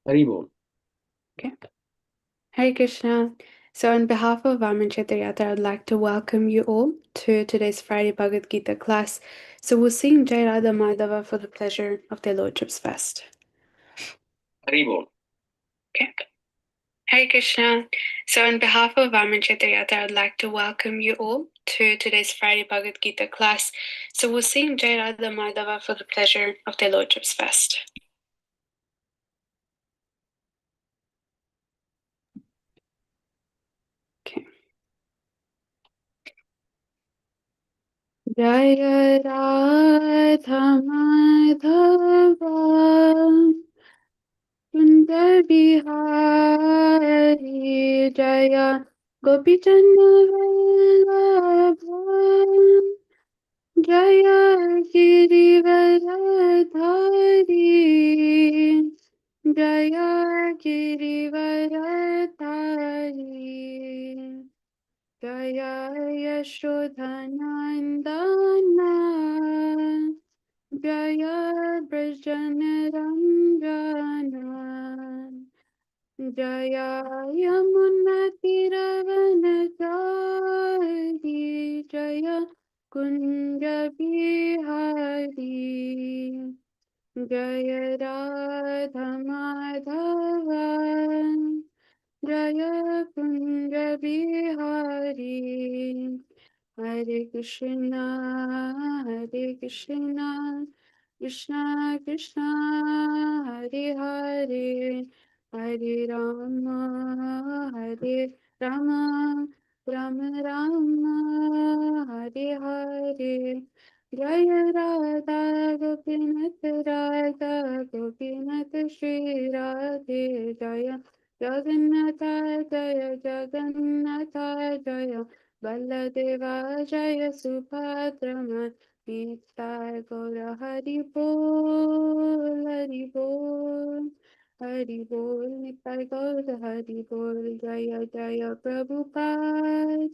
Haribol. Okay. Hare Krishna. So, on behalf of Vaman Chaitanyata, I'd like to welcome you all to today's Friday Bhagavad Gita class. So, we'll sing Jai Radha Madhava for the pleasure of their lordships first. Haribol. Okay. Hare Krishna. So, on behalf of Vaman Chaitanyata, I'd like to welcome you all to today's Friday Bhagavad Gita class. So, we'll sing Jai Radha Madhava for the pleasure of their lordships first. Okay. Jaya Radha Madhava Sundar Bihari Jaya Gopi Vallabha Jaya Girivaradhari Jaya Girivaradhari Jaya Yashodhanandana Jaya Brajanarangana Jaya Yamunatiravanachari Jaya Kunja Bihari Jaya Radha Madhava Jaya Kunja Bihari Hare Krishna, Hare Krishna, Krishna Krishna, Hare Hare, Hare Rama, Hare Rama, Rama Rama, Hare Hare. Jaya Radha Gopinath Radha Gopinath Shri Radhe Jaya Jagannatha Jaya Jagannatha Jaya Baladeva Jaya Subhadrama Nitai Gaura Hari Bol Hari Bol Hari Bol Nitai Gaura Hari Bol Jaya Jaya Prabhupada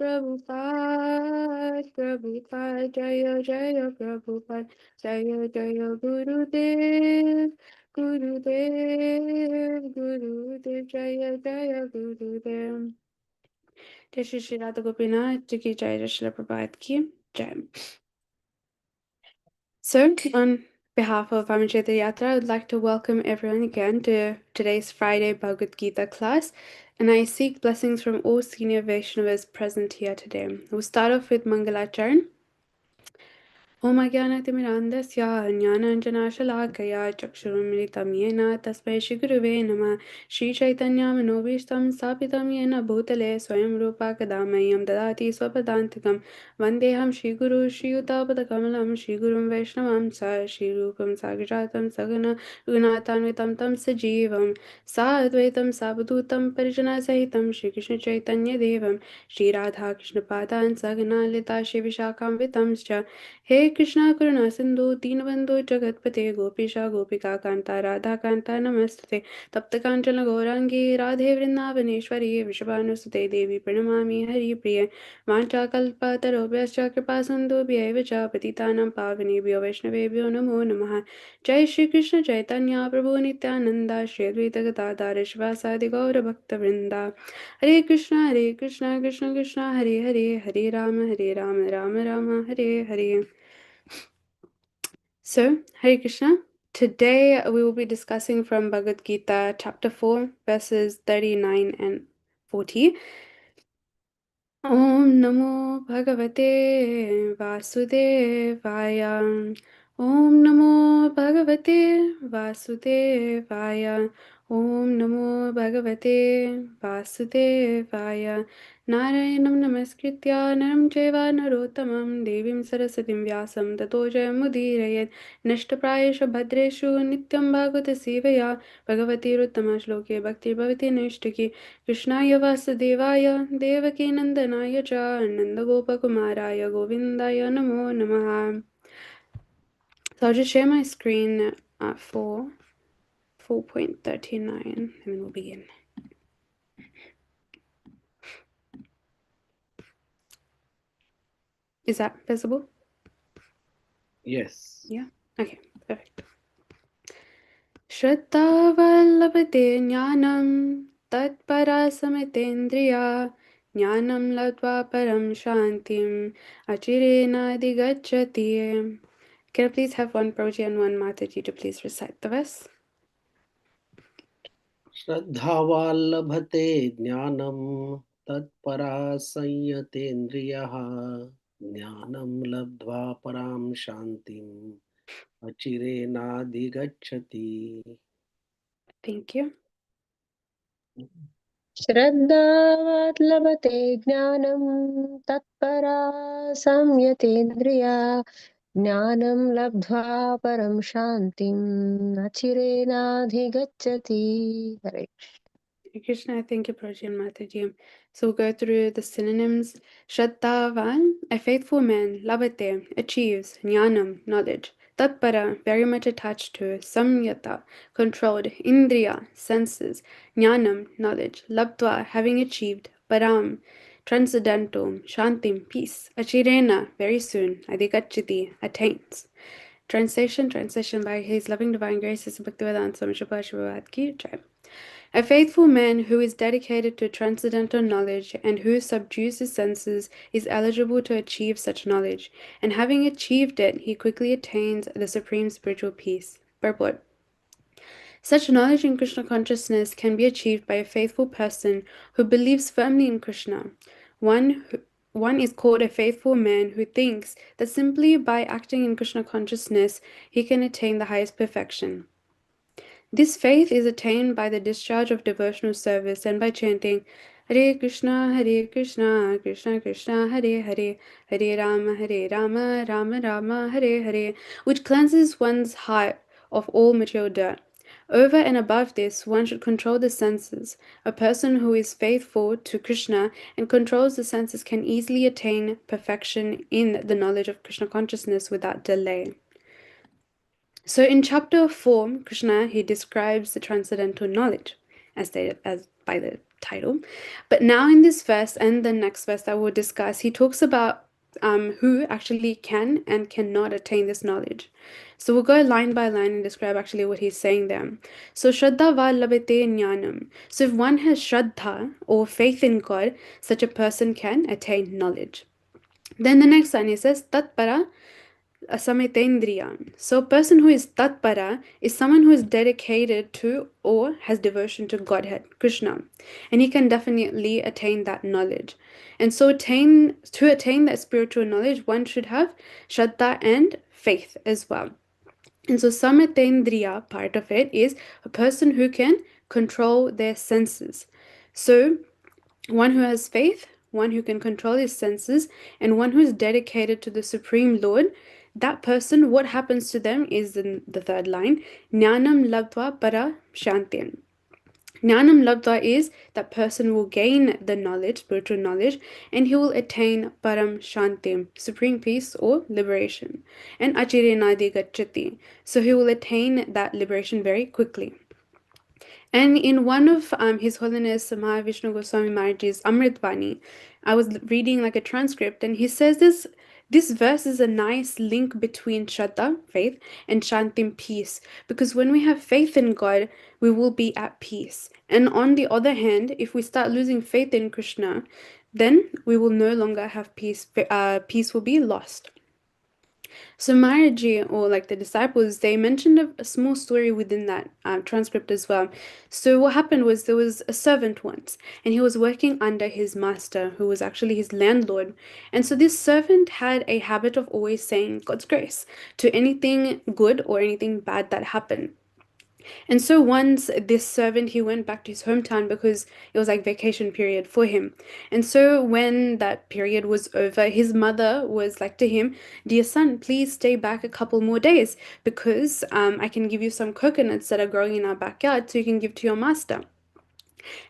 Prabhupada Prabhupada Jaya Jaya Prabhupada Jaya Jaya Gurudev Gurudev Gurudev Jaya Jaya Gurudev जय श्री श्री राधा गोपीनाथ जी की जय जय श्रील प्रभात की जय. So, on behalf of Amacheta Yatra, I would like to welcome everyone again to today's Friday Bhagavad Gita class, and I seek blessings from all senior Vaishnavas present here today. We'll start off with Mangalacharan. ॐ अज्ञानतिमिरान्धस्य ज्ञानाञ्जनाशलाकया चक्षुरुन्मिलितं येन तस्मै श्रीगुरुवे नमः. श्रीचैतन्यमनोभीष्टं स्थापितं येन भूतले स्वयं रूपा कदा मह्यं ददाति स्वपदान्तिकं. वन्देऽहं श्रीगुरु श्रीयुतापदकमलं श्रीगुरुं वैष्णवं च श्रीरूपं साग्रजातं सगन रघुनाथान्वितं तं सजीवं साद्वैतं सावधूतं परिजनसहितं श्रीकृष्णचैतन्यदेवं श्रीराधाकृष्णपादान् सगना ललिता श्रीविशाखान्वितंश्च. हे कृष्णा करुणा सिंधु दीनबंधु जगतपते गोपीशा गोपिका कांता राधा कांता नमस्ते तप्त कांचन गौरांगी राधे वृंदावनेश्वरी वृषभानुसुते देवी प्रणमामि हरिप्रिये वाञ्छाकल्पतरुभ्यश्च कृपा सिन्धुभ्यैव च पतितानां पावनेभ्यो वैष्णवेभ्यो नमो नमः. जय श्री कृष्ण चैतन्य प्रभु नित्यानंद श्री अद्वैत गदाधर शिवासादि गौरभक्तवृंदा. हरे Krishna Krishna Krishna Hare Hare Hare Ram Ram Ram Hare Hare. So, Hare Krishna. Today we will be discussing from Bhagavad Gita Chapter 4, verses 39 and 40. Om Namo Bhagavate Vasudevaya. Om Namo Bhagavate Vasudevaya. Om Namo Bhagavate Vasudevaya. Narayanam Namaskritya Naram Chaiva Narottamam Devim Saraswatim Vyasam Tato Jayamudhirayat Nashtaprayeshu Bhadreshu Nityam Bhagavata Sevaya Bhagavati Ruttama Shloke Bhakti Bhavati Nishtaki Krishnaya Vasudevaya Devaki Nandanaya Cha Nandagopakumaraya Govindaya Namo Namaha. So I'll just share my screen for 4.39 and then we'll begin. Is that visible? Yes. Yeah? Okay, perfect. श्रद्धावल्लभते ज्ञानं तत्परासमितेन्द्रिया ज्ञानं लब्ध्वा परं शान्तिम् अचिरेणाधिगच्छति. Can I please have one Prabhuji and one Mataji to please recite the verse? श्रद्धावाल्लभते ज्ञानं तत्परा संयतेन्द्रियः ज्ञानं लब्ध्वा परां शान्तिम् अचिरेणाधिगच्छति. Thank you. श्रद्धावात् लभते ज्ञानं तत्परा संयतेन्द्रिया ज्ञानं लब्ध्वा परं शान्तिम् अचिरेणाधिगच्छति. हरे Krishna, thank you, Prabhuji and Mataji. So we'll go through the synonyms. Shraddhavan, a faithful man, labhate, achieves, jnanam, knowledge. Tatpara, very much attached to, samyata, controlled, indriya, senses, jnanam, knowledge, labdva, having achieved, param, transcendental, shantim, peace, achirena, very soon, adhikachiti, attains. Translation by His Loving Divine Grace, Bhaktivedanta Swami Srila Prabhupada Ki Jai. A faithful man who is dedicated to transcendental knowledge and who subdues his senses is eligible to achieve such knowledge, and having achieved it, he quickly attains the supreme spiritual peace. Purport. Such knowledge in Krishna consciousness can be achieved by a faithful person who believes firmly in Krishna. One is called a faithful man who thinks that simply by acting in Krishna consciousness he can attain the highest perfection. This faith is attained by the discharge of devotional service and by chanting Hare Krishna, Krishna Krishna, Hare Hare, Hare Rama, Rama Rama, Hare Hare, which cleanses one's heart of all material dirt. Over and above this, one should control the senses. A person who is faithful to Krishna and controls the senses can easily attain perfection in the knowledge of Krishna consciousness without delay. So in chapter 4, Krishna he describes the transcendental knowledge as stated as by the title. But now in this verse and the next verse that we'll discuss, he talks about who actually can and cannot attain this knowledge. So we'll go line by line and describe actually what he's saying there. So Shraddha va labhate jnanam. So if one has Shraddha or faith in God, such a person can attain knowledge. Then the next line he says Tatpara Samitendriyan. So, a person who is tatpara is someone who is dedicated to or has devotion to Godhead, Krishna, and he can definitely attain that knowledge. And so, to attain that spiritual knowledge, one should have shraddha and faith as well. And so, samitendriya part of it is a person who can control their senses. So, one who has faith, one who can control his senses, and one who is dedicated to the Supreme Lord, that person, what happens to them is in the third line, Jnanam labdva para shantin. Jnanam labdva is that person will gain the knowledge, spiritual knowledge, and he will attain param shantim, supreme peace or liberation. And achirenadi gachati. So he will attain that liberation very quickly. And in one of His Holiness Mahavishnu Goswami Maharaj's Amritvani, I was reading like a transcript, and he says this verse is a nice link between Shraddha, faith, and Shantim, peace. Because when we have faith in God, we will be at peace. And on the other hand, if we start losing faith in Krishna, then we will no longer have peace. Peace will be lost. So Maharaji, or like the disciples, they mentioned a small story within that transcript as well. So what happened was there was a servant once, and he was working under his master, who was actually his landlord. And so this servant had a habit of always saying God's grace to anything good or anything bad that happened. And so once this servant he went back to his hometown because it was like vacation period for him. And so when that period was over, his mother was like to him, "Dear son, please stay back a couple more days because I can give you some coconuts that are growing in our backyard so you can give to your master."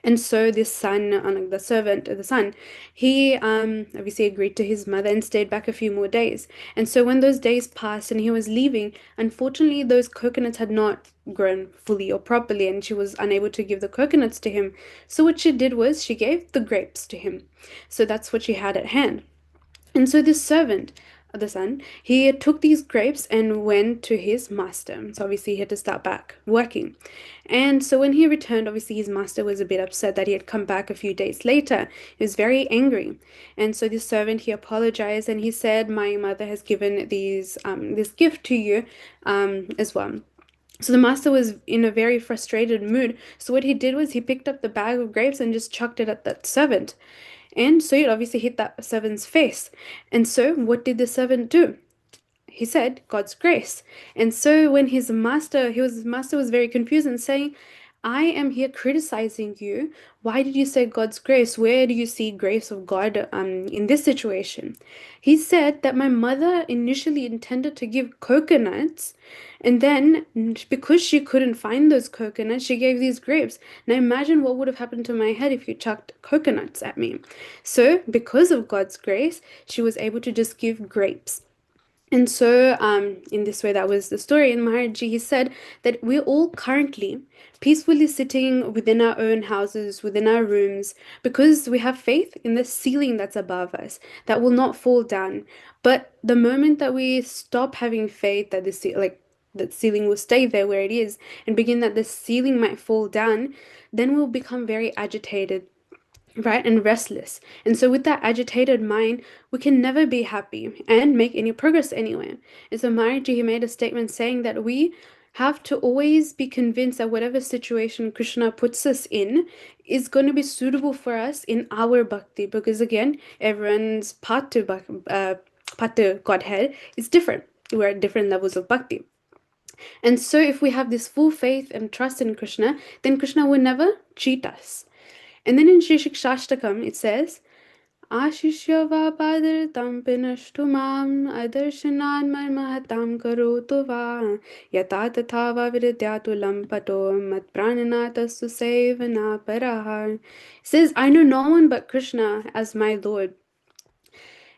And so this son, like the servant, the son, he obviously agreed to his mother and stayed back a few more days. And so when those days passed and he was leaving, unfortunately, those coconuts had not grown fully or properly, and she was unable to give the coconuts to him. So what she did was she gave the grapes to him. So that's what she had at hand. And so this servant, the son, he took these grapes and went to his master. So obviously he had to start back working. And so when he returned, obviously his master was a bit upset that he had come back a few days later. He was very angry. And so the servant, he apologized and he said, my mother has given this gift to you as well. So the master was in a very frustrated mood. So what he did was he picked up the bag of grapes and just chucked it at that servant. And so it obviously hit that servant's face. And so what did the servant do? He said God's grace. And so when his master was very confused and saying, I am here criticizing you. Why did you say God's grace? Where do you see grace of God in this situation? He said that my mother initially intended to give coconuts, and then because she couldn't find those coconuts, she gave these grapes. Now imagine what would have happened to my head if you chucked coconuts at me. So because of God's grace, she was able to just give grapes. And so, in this way, that was the story. In Maharaji, he said that we're all currently peacefully sitting within our own houses, within our rooms, because we have faith in the ceiling that's above us that will not fall down. But the moment that we stop having faith that that ceiling will stay there where it is, and begin that the ceiling might fall down, then we'll become very agitated, right, and restless. And so with that agitated mind, we can never be happy and make any progress anywhere. And so Maharaji, he made a statement saying that we have to always be convinced that whatever situation Krishna puts us in is going to be suitable for us in our bhakti, because again, everyone's path to Godhead is different. We're at different levels of bhakti. And so if we have this full faith and trust in Krishna, then Krishna will never cheat us. And then in Shri Shikshashtakam, it says, Ashishya vapadritam pinashtu mam adarshanan marmahatam karotu va yata tatha va vidyatu lampato mat prananata susevana paraha. It says, I know no one but Krishna as my Lord.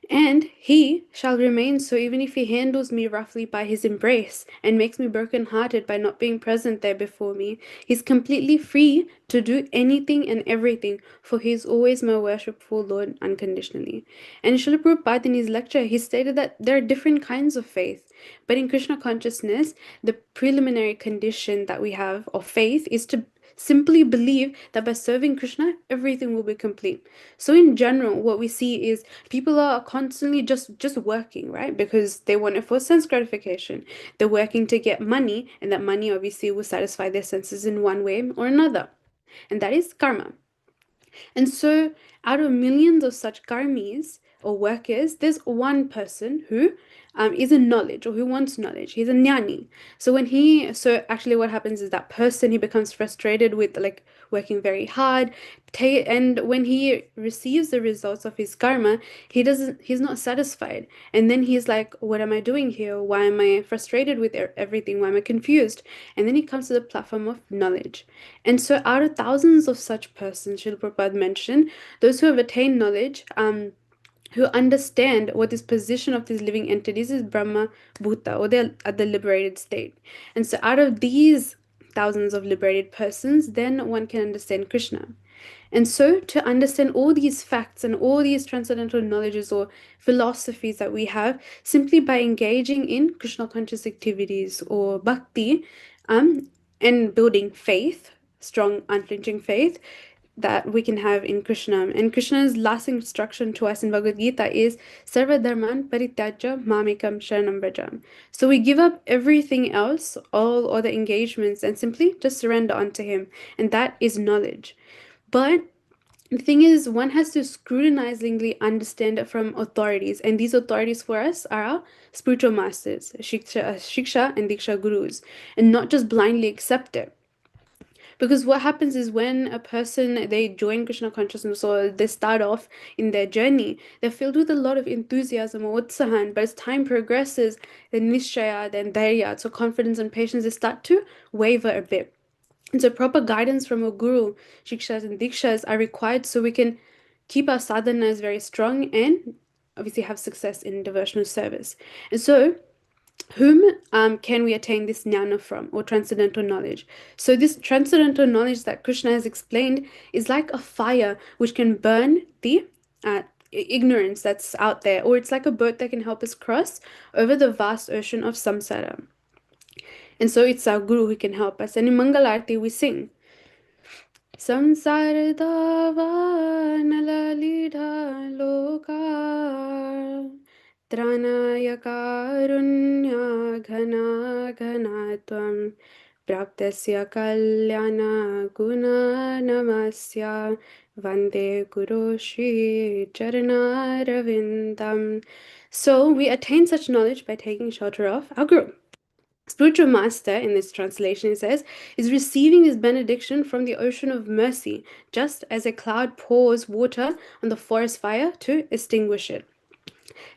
And he shall remain so even if he handles me roughly by his embrace and makes me broken-hearted by not being present there before me. He's completely free to do anything and everything, for he is always my worshipful Lord unconditionally. And Srila Prabhupada in his lecture, he stated that there are different kinds of faith. But in Krishna consciousness, the preliminary condition that we have of faith is to simply believe that by serving Krishna, everything will be complete. So in general, what we see is people are constantly just working, right? Because they want it for sense gratification. They're working to get money, and that money obviously will satisfy their senses in one way or another. And that is karma. And so out of millions of such karmis or workers, there's one person who is in knowledge or who wants knowledge. He's a jnani. So actually what happens is that person, he becomes frustrated with like working very hard. And when he receives the results of his karma, he's not satisfied. And then he's like, what am I doing here? Why am I frustrated with everything? Why am I confused? And then he comes to the platform of knowledge. And so out of thousands of such persons, Srila Prabhupada mentioned, those who have attained knowledge, who understand what this position of these living entities is Brahma Bhuta, or they're at the liberated state. And so out of these thousands of liberated persons, then one can understand Krishna. And so to understand all these facts and all these transcendental knowledges or philosophies that we have, simply by engaging in Krishna conscious activities or bhakti, and building faith, strong unflinching faith, that we can have in Krishna. And Krishna's last instruction to us in Bhagavad Gita is Sarva Dharman Parityaja Mamekam Sharanam Vrajam. So we give up everything else, all other engagements, and simply just surrender unto Him. And that is knowledge. But the thing is, one has to scrutinizingly understand it from authorities. And these authorities for us are our spiritual masters, Shiksha and Diksha gurus, and not just blindly accept it. Because what happens is when a person, they join Krishna consciousness or they start off in their journey, they're filled with a lot of enthusiasm or utsahan, but as time progresses, the nishchaya, then dhairya, so confidence and patience, they start to waver a bit. And so proper guidance from a guru, shikshas and dikshas are required so we can keep our sadhanas very strong and obviously have success in devotional service. And so whom can we attain this jnana from, or transcendental knowledge? So this transcendental knowledge that Krishna has explained is like a fire which can burn the ignorance that's out there, or it's like a boat that can help us cross over the vast ocean of samsara. And so it's our guru who can help us. And in Mangalarti we sing Samsara dava nalalidha loka Tranaya karunya ghana ghanatvam Praptasya kalyana guna namasya Vande Guru Shri Charanaravindam. So we attain such knowledge by taking shelter of our Guru. Spiritual master, in this translation, it says, is receiving his benediction from the ocean of mercy, just as a cloud pours water on the forest fire to extinguish it.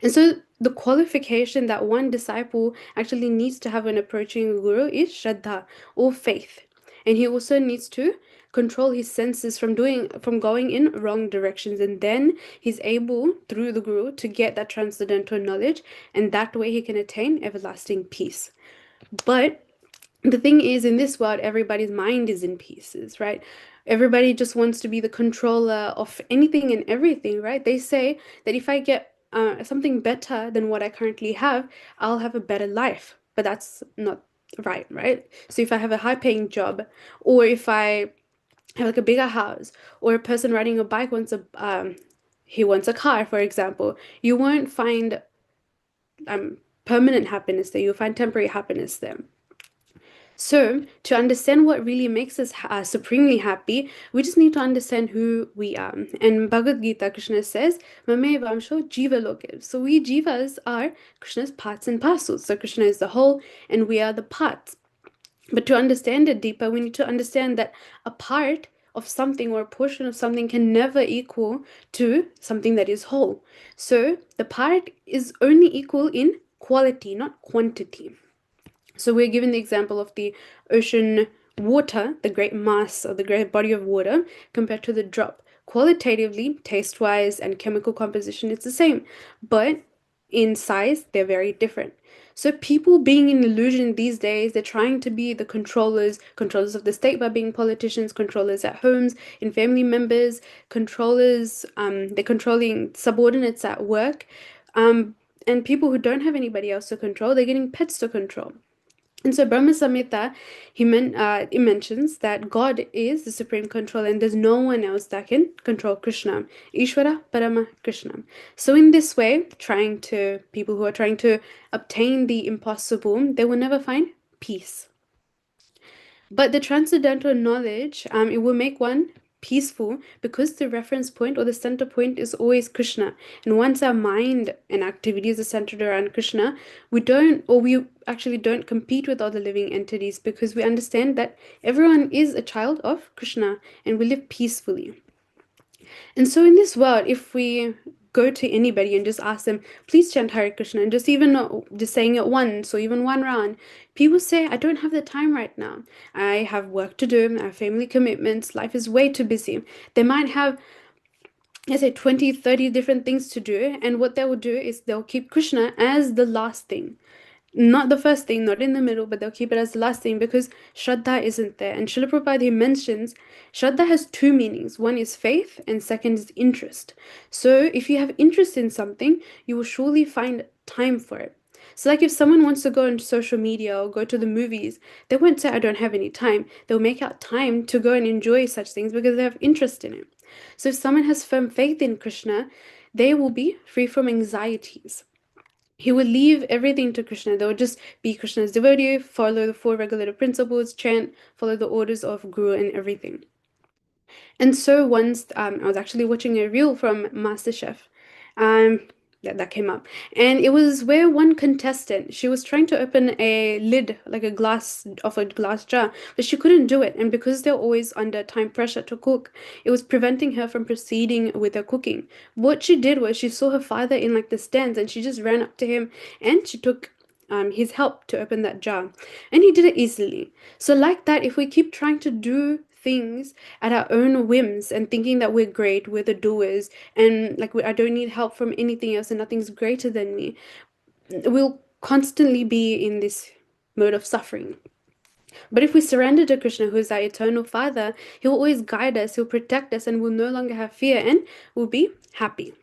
And so the qualification that one disciple actually needs to have when approaching a guru is shraddha, or faith. And he also needs to control his senses from going in wrong directions, and then he's able through the guru to get that transcendental knowledge, and that way he can attain everlasting peace. But the thing is, in this world, everybody's mind is in pieces, right? Everybody just wants to be the controller of anything and everything, right? They say that if I get something better than what I currently have, I'll have a better life. But that's not right, right? So if I have a high paying job, or if I have like a bigger house, or a person riding a bike wants he wants a car, for example, you won't find permanent happiness there. You'll find temporary happiness there. So, to understand what really makes us supremely happy, we just need to understand who we are. And Bhagavad Gita, Krishna says, Mame Vamsho Jiva Loke. So, we jivas are Krishna's parts and parcels. So, Krishna is the whole, and we are the parts. But to understand it deeper, we need to understand that a part of something or a portion of something can never equal to something that is whole. So, the part is only equal in quality, not quantity. So we're given the example of the ocean water, the great mass or the great body of water, compared to the drop. Qualitatively, taste-wise, and chemical composition, it's the same, but in size, they're very different. So people being in illusion these days, they're trying to be the controllers of the state by being politicians, controllers at homes, in family members, controllers, they're controlling subordinates at work, and people who don't have anybody else to control, they're getting pets to control. And so Brahma Samhita, it mentions that God is the supreme control and there's no one else that can control Krishna. Ishvara Parama Krishna. So in this way, people who are trying to obtain the impossible, they will never find peace. But the transcendental knowledge, it will make one peaceful because the reference point or the center point is always Krishna. And once our mind and activities are centered around Krishna, we actually don't compete with other living entities because we understand that everyone is a child of Krishna and we live peacefully. And so in this world, if we go to anybody and just ask them, please chant Hare Krishna, and just saying it once or even one round, people say, I don't have the time right now. I have work to do, I have family commitments, life is way too busy. They might have, let's say, 20, 30 different things to do, and what they will do is they'll keep Krishna as the last thing. Not the first thing, not in the middle, but they'll keep it as the last thing because Shraddha isn't there. And Srila Prabhupada, he mentions Shraddha has two meanings. One is faith and second is interest. So if you have interest in something, you will surely find time for it. So like if someone wants to go on social media or go to the movies, they won't say, I don't have any time. They'll make out time to go and enjoy such things because they have interest in it. So if someone has firm faith in Krishna, they will be free from anxieties. He would leave everything to Krishna. They would just be Krishna's devotee, follow the four regulative principles, chant, follow the orders of Guru and everything. And so once I was actually watching a reel from MasterChef. That came up. And it was where one contestant, she was trying to open a lid, like a glass jar, but she couldn't do it. And because they're always under time pressure to cook, it was preventing her from proceeding with her cooking. What she did was she saw her father in like the stands and she just ran up to him and she took his help to open that jar. And he did it easily. So like that, if we keep trying to do things at our own whims and thinking that we're great, we're the doers, and like I don't need help from anything else and nothing's greater than me, we'll constantly be in this mode of suffering. But if we surrender to Krishna, who is our eternal Father, He will always guide us, He'll protect us, and we'll no longer have fear and we'll be happy.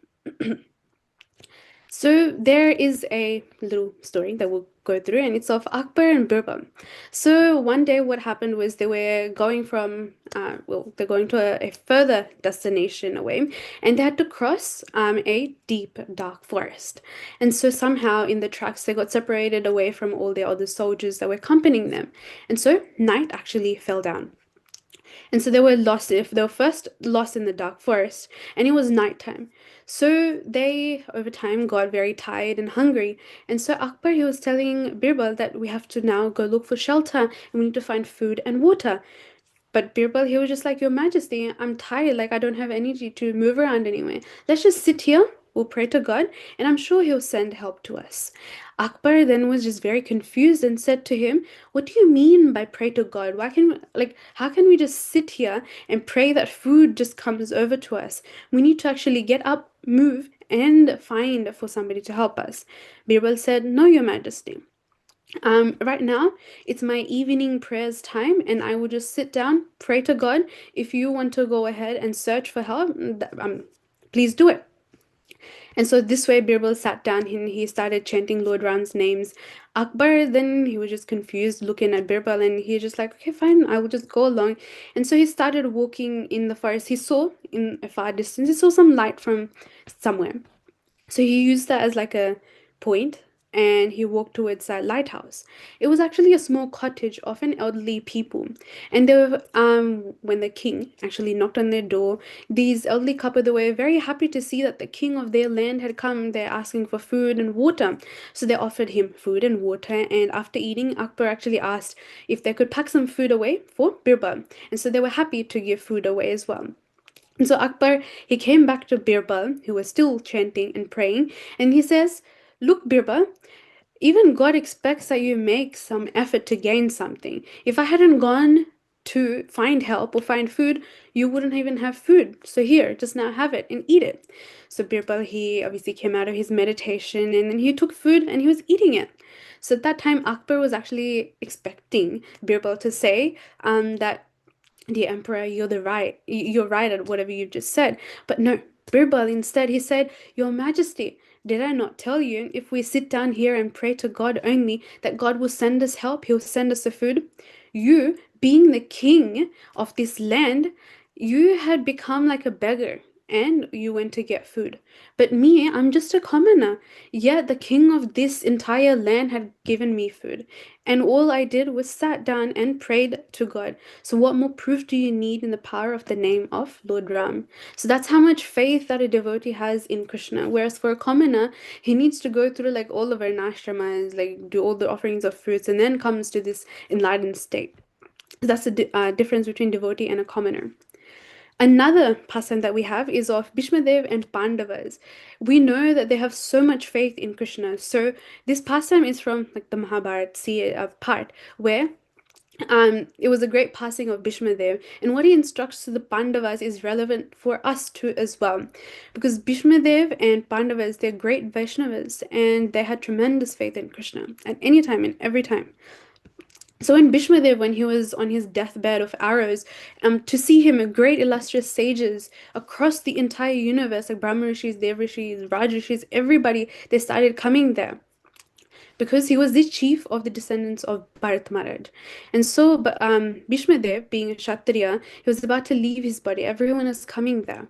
So there is a little story that we'll go through, and it's of Akbar and Birbal. So one day, what happened was they were going from, they're going to a further destination away, and they had to cross a deep, dark forest. And so somehow in the tracks, they got separated away from all the other soldiers that were accompanying them. And so night actually fell down. And so they were lost. If they were first lost in the dark forest, and it was nighttime. So they, over time, got very tired and hungry. And so Akbar, he was telling Birbal that we have to now go look for shelter and we need to find food and water. But Birbal, he was just like, Your Majesty, I'm tired. Like, I don't have energy to move around anyway. Let's just sit here. We'll pray to God, and I'm sure He'll send help to us. Akbar then was just very confused and said to him, What do you mean by pray to God? Why can, like, how can we just sit here and pray that food just comes over to us? We need to actually get up, move, and find for somebody to help us. Birbal said, No, Your Majesty. Right now, it's my evening prayers time, and I will just sit down, pray to God. If you want to go ahead and search for help, please do it. And so this way, Birbal sat down and he started chanting Lord Ram's names. Akbar, then he was just confused looking at Birbal, and he just like, okay, fine, I will just go along. And so he started walking in the forest. He saw in a far distance, he saw some light from somewhere. So he used that as like a point, and he walked towards that lighthouse. It was actually a small cottage of an elderly people. And they were, when the king actually knocked on their door, these elderly couple, they were very happy to see that the king of their land had come there asking for food and water. So they offered him food and water, and after eating, Akbar actually asked if they could pack some food away for Birbal. And so they were happy to give food away as well. And so Akbar, he came back to Birbal, who was still chanting and praying, and he says, Look, Birbal, even God expects that you make some effort to gain something. If I hadn't gone to find help or find food, you wouldn't even have food. So here, just now have it and eat it. So Birbal, he obviously came out of his meditation, and then he took food and he was eating it. So at that time, Akbar was actually expecting Birbal to say that the emperor, you're right at whatever you just said. But no, Birbal instead, he said, Your Majesty, did I not tell you, if we sit down here and pray to God only, that God will send us help, He'll send us the food? You, being the king of this land, you had become like a beggar, and you went to get food. But me, I'm just a commoner. Yet the king of this entire land had given me food. And all I did was sat down and prayed to God. So what more proof do you need in the power of the name of Lord Ram? So that's how much faith that a devotee has in Krishna. Whereas for a commoner, he needs to go through like all of our ashramas, like do all the offerings of fruits, and then comes to this enlightened state. That's the difference between devotee and a commoner. Another pastime that we have is of Bhishmadev and Pandavas. We know that they have so much faith in Krishna. So this pastime is from like the Mahabharata part where it was a great passing of Bhishmadev, and what he instructs to the Pandavas is relevant for us too as well, because Bhishmadev and Pandavas, they're great Vaishnavas, and they had tremendous faith in Krishna at any time and every time. So in Bhishmadev, when he was on his deathbed of arrows, to see him, a great illustrious sages across the entire universe, like Brahma Rishis, Dev Rishis, Raj Rishis, everybody, they started coming there because he was the chief of the descendants of Bharat Maharaj. And so Bhishmadev, being a Kshatriya, he was about to leave his body. Everyone is coming there.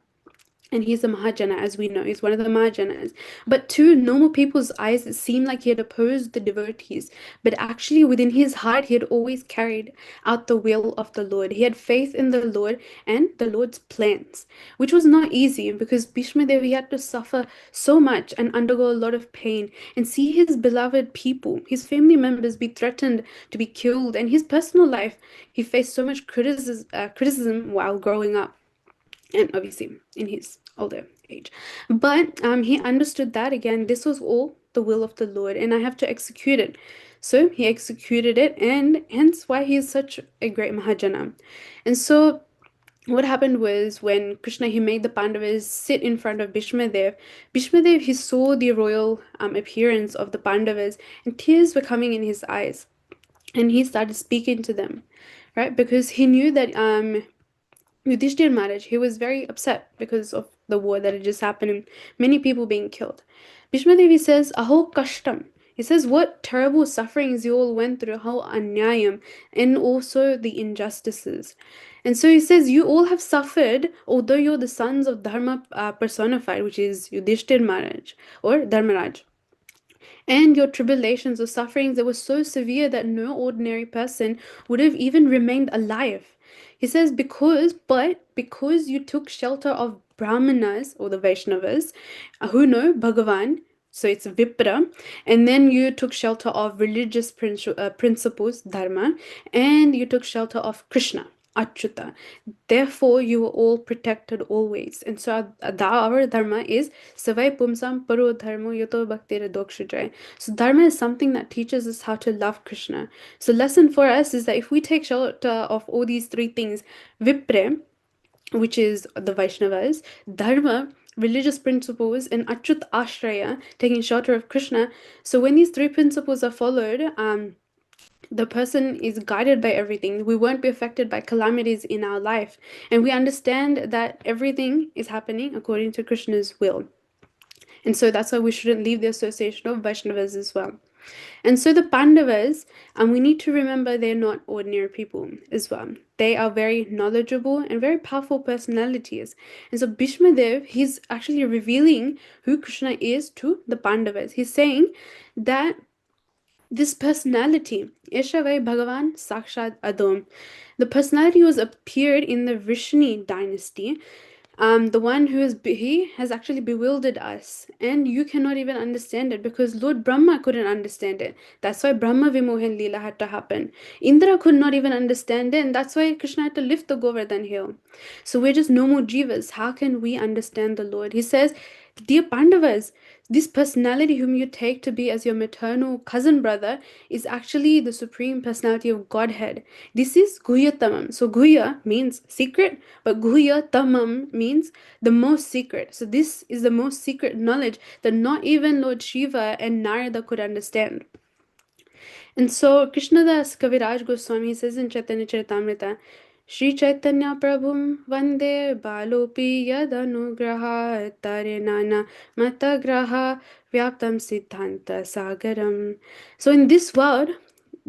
And he's a Mahajana, as we know. He's one of the Mahajanas. But to normal people's eyes, it seemed like he had opposed the devotees. But actually, within his heart, he had always carried out the will of the Lord. He had faith in the Lord and the Lord's plans, which was not easy because Bhishmadev, he had to suffer so much and undergo a lot of pain and see his beloved people, his family members, be threatened to be killed. And his personal life, he faced so much criticism while growing up, and obviously in his older age. But he understood that again, this was all the will of the Lord, and I have to execute it. So he executed it, and hence why he is such a great Mahajana. And so what happened was when Krishna, he made the Pandavas sit in front of Bhishmadev, Bhishmadev, he saw the royal appearance of the Pandavas, and tears were coming in his eyes, and he started speaking to them, right? Because he knew that Yudhishthir Maharaj, he was very upset because of the war that had just happened and many people being killed. Bhishma Devi says, Aho kashtam. He says, what terrible sufferings you all went through, how anyayam, and also the injustices. And so he says, you all have suffered, although you're the sons of Dharma personified, which is Yudhishthir Maharaj or Dharmaraj. And your tribulations or sufferings that were so severe that no ordinary person would have even remained alive. He says, because you took shelter of Brahmanas or the Vaishnavas, who know Bhagavan, so it's Vipra, and then you took shelter of religious principles, Dharma, and you took shelter of Krishna. Achyuta. Therefore, you were all protected always. And so our dharma is Savai Pumsam Paro Dharmo Yoto Bhaktira Dokshujai. So dharma is something that teaches us how to love Krishna. So lesson for us is that if we take shelter of all these three things, Vipre, which is the Vaishnavas, Dharma, religious principles, and Achyut Ashraya, taking shelter of Krishna. So when these three principles are followed, the person is guided by everything. We won't be affected by calamities in our life. And we understand that everything is happening according to Krishna's will. And so that's why we shouldn't leave the association of Vaishnavas as well. And so the Pandavas, and we need to remember they're not ordinary people as well. They are very knowledgeable and very powerful personalities. And so Bhishma Dev, he's actually revealing who Krishna is to the Pandavas. He's saying that this personality, Eshavai Bhagavan Sakshat Adom, the personality was appeared in the Vrishni dynasty, the one he has actually bewildered us, and you cannot even understand it because Lord Brahma couldn't understand it. That's why Brahma Vimohan Leela had to happen. Indra could not even understand it, and that's why Krishna had to lift the Govardhan hill. So we're just normal jivas. How can we understand the Lord? He says, dear Pandavas, this personality whom you take to be as your maternal cousin brother is actually the supreme personality of Godhead. This is Guhya Tamam. So Guhya means secret, but Guhya Tamam means the most secret. So this is the most secret knowledge that not even Lord Shiva and Narada could understand. And so Krishnadas Kaviraj Goswami says in Chaitanya Charitamrita, Shri Chaitanya Prabhum Vande Balopi Yadanugraha Tarenana Matagraha Vyaptam Siddhanta Sagaram. So in this world,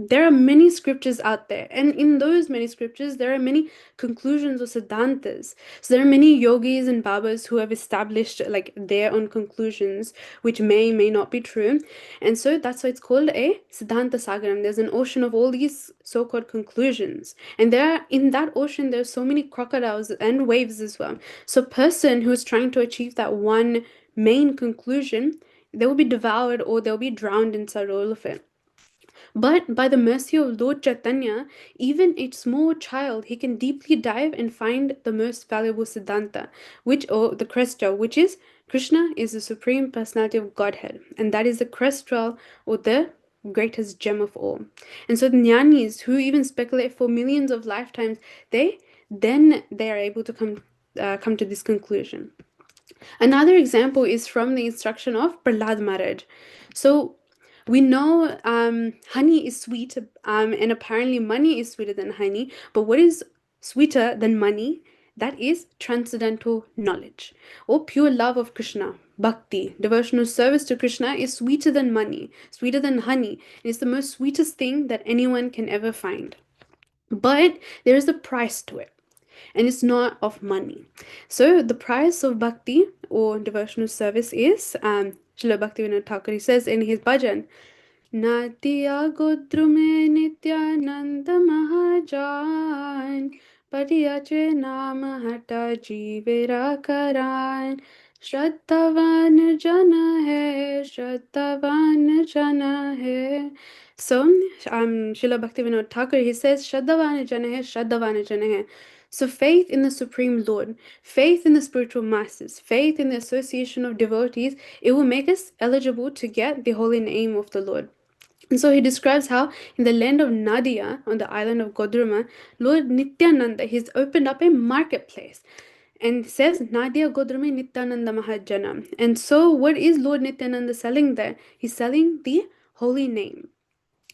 there are many scriptures out there, and in those many scriptures, there are many conclusions or siddhantas. So there are many yogis and babas who have established like their own conclusions, which may not be true, and so that's why it's called a siddhanta sagaram. There's an ocean of all these so-called conclusions, and in that ocean there's so many crocodiles and waves as well. So a person who is trying to achieve that one main conclusion, they will be devoured or they'll be drowned inside all of it. But by the mercy of Lord Chaitanya, even a small child, he can deeply dive and find the most valuable Siddhanta, or the Krestra, which is Krishna is the Supreme Personality of Godhead. And that is the Krestral, or the greatest gem of all. And so the Jnanis, who even speculate for millions of lifetimes, they are able to come to this conclusion. Another example is from the instruction of Prahlad Maharaj. So we know honey is sweet, and apparently money is sweeter than honey. But what is sweeter than money? That is transcendental knowledge or pure love of Krishna. Bhakti, devotional service to Krishna, is sweeter than money, sweeter than honey. It's the most sweetest thing that anyone can ever find. But there is a price to it, and it's not of money. So the price of bhakti or devotional service is, Srila Bhaktivinoda Thakur, he says in his bhajan, Natiya Godrume Nityananda Mahajan Pariyache Nama Hata Jivera Karan Shraddhavan Jana Hai Shraddhavan Jana Hai. So, Srila Bhaktivinoda Thakur, he says, Shraddhavan Jana Hai Shraddhavan Jana Hai. So faith in the Supreme Lord, faith in the spiritual masters, faith in the association of devotees, it will make us eligible to get the holy name of the Lord. And so he describes how in the land of Nadia, on the island of Godruma, Lord Nityananda, he's opened up a marketplace. And says Nadia Godrumi Nityananda Mahajana. And so what is Lord Nityananda selling there? He's selling the holy name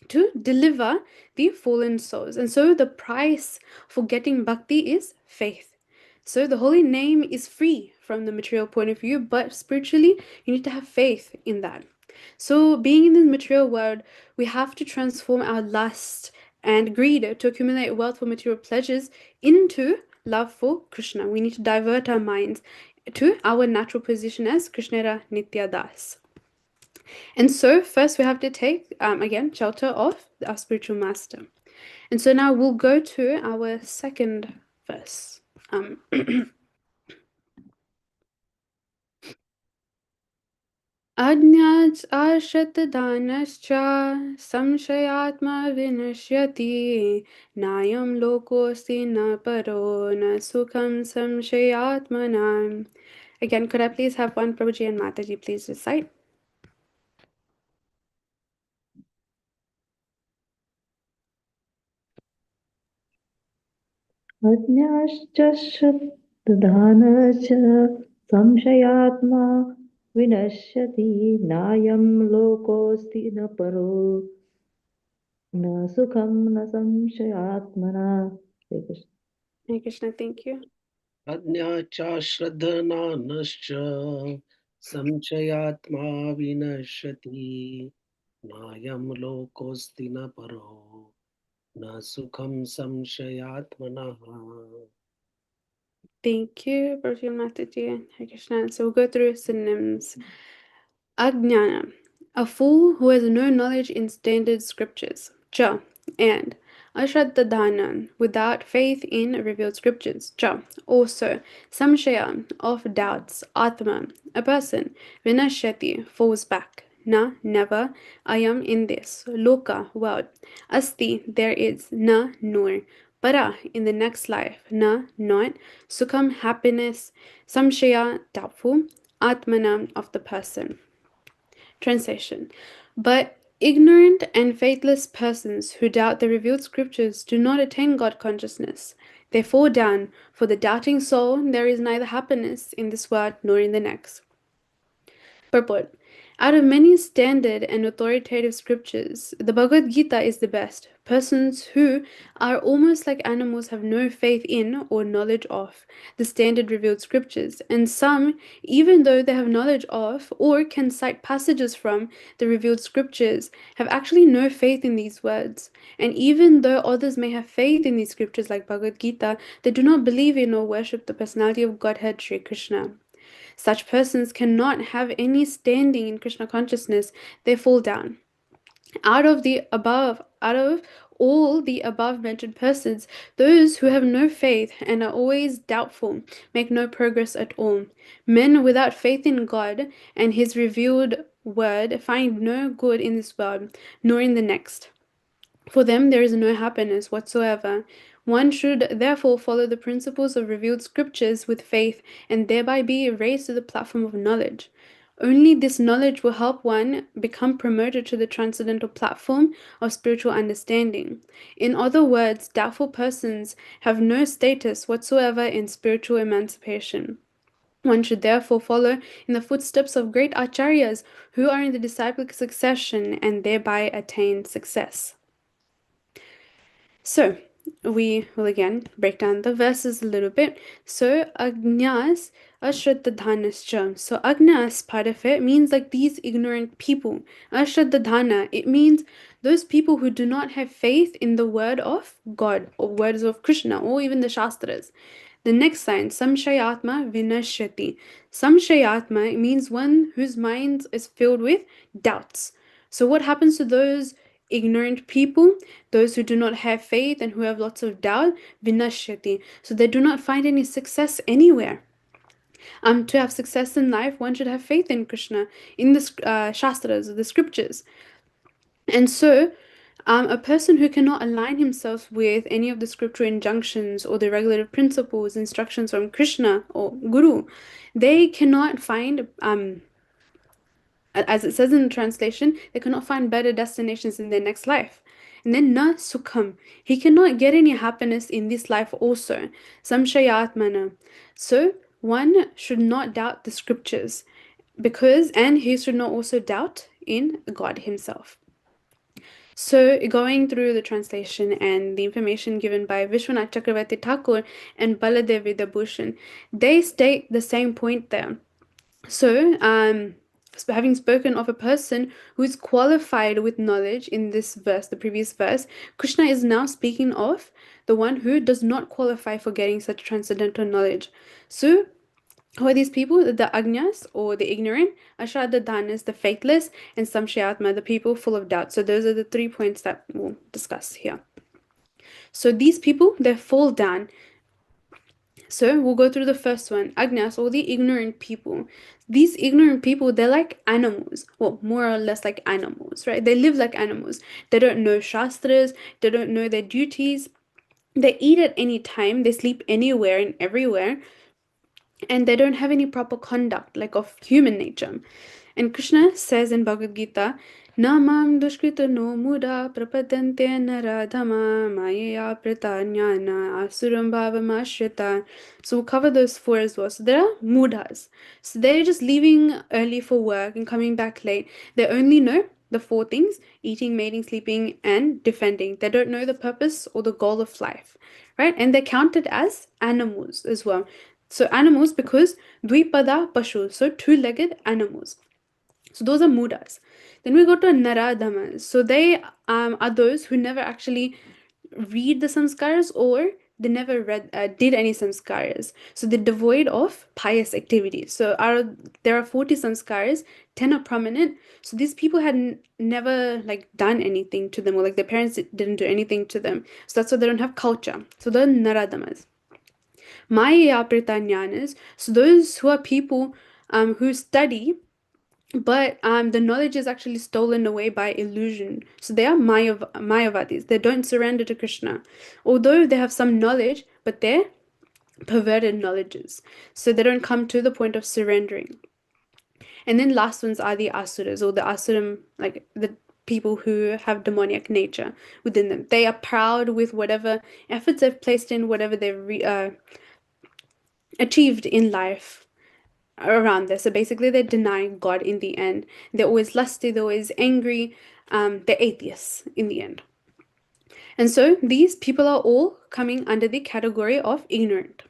to deliver the fallen souls. And so the price for getting bhakti is faith. So the holy name is free from the material point of view, but spiritually, you need to have faith in that. So, being in the material world, we have to transform our lust and greed to accumulate wealth for material pleasures into love for Krishna. We need to divert our minds to our natural position as Krishnera Nitya Das. And so, first we have to take, again, shelter of our spiritual master. And so now we'll go to our second verse. अज्ञात् आशतदानश्च संशयात्मा विनश्यति नायं लोकोऽस्ति न परो न सुखं संशयात्मनाम्. Again, could I please have one Prabhuji and Mataji please recite? अज्ञाश्च श्रद्धानश्च संशयात्मा विनश्यति नायं लोकोऽस्ति न परो न सुखं न संशयात्मना. Hare Krishna. Hare Krishna, thank you. अज्ञाचाश्रद्धनानश्च संशयात्मा विनश्यति नायं लोकोऽस्ति न परो न सुखं संशयात्मनः. Thank you, Prabhuji and Mataji. Hare Krishna. So we'll go through synonyms. Ajnana, a fool who has no knowledge in standard scriptures. Cha, and. Ashraddhadanan, without faith in revealed scriptures. Cha, also. Samshaya, of doubts. Atma, a person. Vinashyati, falls back. Na, never. Ayam, in this. Loka, world. Asti, there is. Na, nor. Para, in the next life. Na, not. Sukham, happiness. Samshaya, doubtful. Atmana, of the person. Translation. But ignorant and faithless persons who doubt the revealed scriptures do not attain God consciousness. They fall down. For the doubting soul, there is neither happiness in this world nor in the next. Purport. Out of many standard and authoritative scriptures, the Bhagavad Gita is the best. Persons who are almost like animals have no faith in or knowledge of the standard revealed scriptures, and some, even though they have knowledge of or can cite passages from the revealed scriptures, have actually no faith in these words. And even though others may have faith in these scriptures like Bhagavad Gita, they do not believe in or worship the personality of Godhead Sri Krishna. Such persons cannot have any standing in Krishna consciousness, they fall down. Out of all the above mentioned persons, those who have no faith and are always doubtful make no progress at all. Men without faith in God and His revealed word find no good in this world, nor in the next. For them there is no happiness whatsoever. One should therefore follow the principles of revealed scriptures with faith and thereby be raised to the platform of knowledge. Only this knowledge will help one become promoted to the transcendental platform of spiritual understanding. In other words, doubtful persons have no status whatsoever in spiritual emancipation. One should therefore follow in the footsteps of great acharyas who are in the disciplic succession and thereby attain success. So, we will again break down the verses a little bit. So, Agnyas Ashraddhanascha. So, Agnyas, part of it, means like these ignorant people. Ashraddhana, it means those people who do not have faith in the word of God or words of Krishna or even the Shastras. The next line, Samshayatma Vinashyati. Samshayatma means one whose mind is filled with doubts. So, what happens to those ignorant people, those who do not have faith and who have lots of doubt? Vinashyati. So, they do not find any success anywhere. To have success in life, one should have faith in Krishna, in the Shastras, the scriptures. And so, a person who cannot align himself with any of the scriptural injunctions or the regulative principles, instructions from Krishna or Guru, they cannot find, as it says in the translation, they cannot find better destinations in their next life. And then na sukham, he cannot get any happiness in this life also. Samshayatmana. So one should not doubt the scriptures and he should not also doubt in God himself. So, going through the translation and the information given by Vishwanath Chakravarti Thakur and Baladev Vidabhushan, they state the same point there. So, having spoken of a person who is qualified with knowledge in this verse, the previous verse, Krishna is now speaking of the one who does not qualify for getting such transcendental knowledge. So, who are these people? The Agnyas, or the ignorant, Ashradadanas, the faithless, and Samshayatma, the people full of doubt. So those are the 3 points that we'll discuss here. So these people, they fall down. So we'll go through the first one, Agnyas, or the ignorant people. These ignorant people, they're like animals. Well, more or less like animals, right? They live like animals. They don't know shastras, they don't know their duties. They eat at any time, they sleep anywhere and everywhere, and they don't have any proper conduct like of human nature. And Krishna says in Bhagavad Gita, Namam dushkrita no muda prapadante naradhama mayaya pratanyana asuram bhavamashrita. So we'll cover those 4 as well. So there are mudas. So they're just leaving early for work and coming back late. They only know the 4 things: eating, mating, sleeping, and defending. They don't know the purpose or the goal of life, right? And they're counted as animals as well. So animals because dvipada pashu, so 2-legged animals. So those are mudas. Then we go to naradhamas. So they are those who never actually read the samskaras, or they never did any samskaras. So they're devoid of pious activities. So there are 40 samskaras, 10 are prominent. So these people had never like done anything to them, or like their parents didn't do anything to them. So that's why they don't have culture. So they're naradhamas. Maya Pritanyas, so those who are people who study, but the knowledge is actually stolen away by illusion. So they are Mayavadis. They don't surrender to Krishna. Although they have some knowledge, but they're perverted knowledges. So they don't come to the point of surrendering. And then last ones are the Asuras, or the Asuram, like the people who have demoniac nature within them. They are proud with whatever efforts they've placed in, whatever they've achieved in life around this. So basically, they deny God in the end. They're always lusty, they're always angry, they're atheists in the end. And so these people are all coming under the category of ignorant.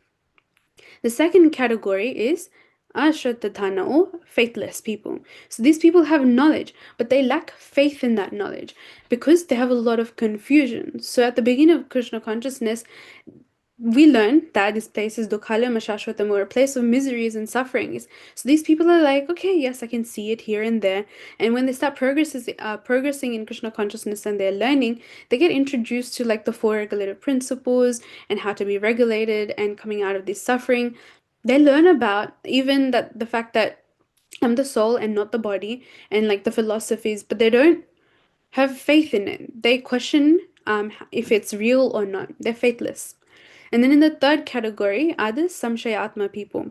The second category is ashraddhana, or faithless people. So these people have knowledge, but they lack faith in that knowledge because they have a lot of confusion. So at the beginning of Krishna consciousness, we learn that this place is Dukhalam Ashashwatam, or a place of miseries and sufferings. So these people are like, okay, yes, I can see it here and there. And when they start progressing in Krishna consciousness and they're learning, they get introduced to like the 4 regulative principles and how to be regulated and coming out of this suffering. They learn about even that the fact that I'm the soul and not the body, and like the philosophies, but they don't have faith in it. They question if it's real or not. They're faithless. And then in the third category are the Samshayatma people,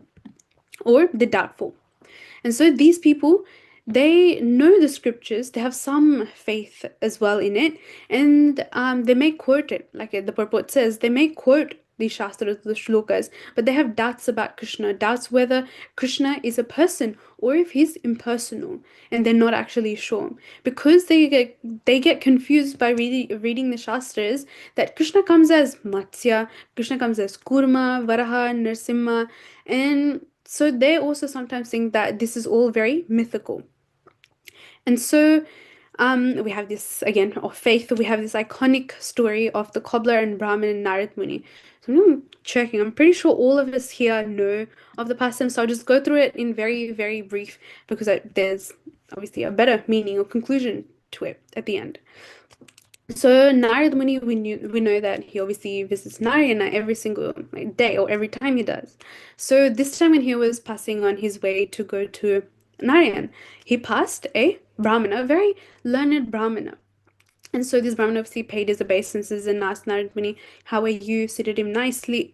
or the doubtful. And so these people, they know the scriptures, they have some faith as well in it, and they may quote it, like the purport says, they may quote the Shastras, the shlokas, but they have doubts about Krishna, doubts whether Krishna is a person or if he's impersonal, and they're not actually sure. Because they get confused by reading the Shastras, that Krishna comes as Matsya, Krishna comes as Kurma, Varaha, Nrsimha, and so they also sometimes think that this is all very mythical. And so we have this, again, of faith, we have this iconic story of the cobbler and Brahmin and Narad Muni. So I'm checking, I'm pretty sure all of us here know of the pastime, so I'll just go through it in very, very brief because there's obviously a better meaning or conclusion to it at the end. So Narad Muni, we know that he obviously visits Narayana every single day or every time he does. So this time when he was passing on his way to go to Narayan, he passed a Brahmana, a very learned Brahmana. And so this Brahmana obviously paid his obeisances and asked Narad Muni, how are you? Seated him nicely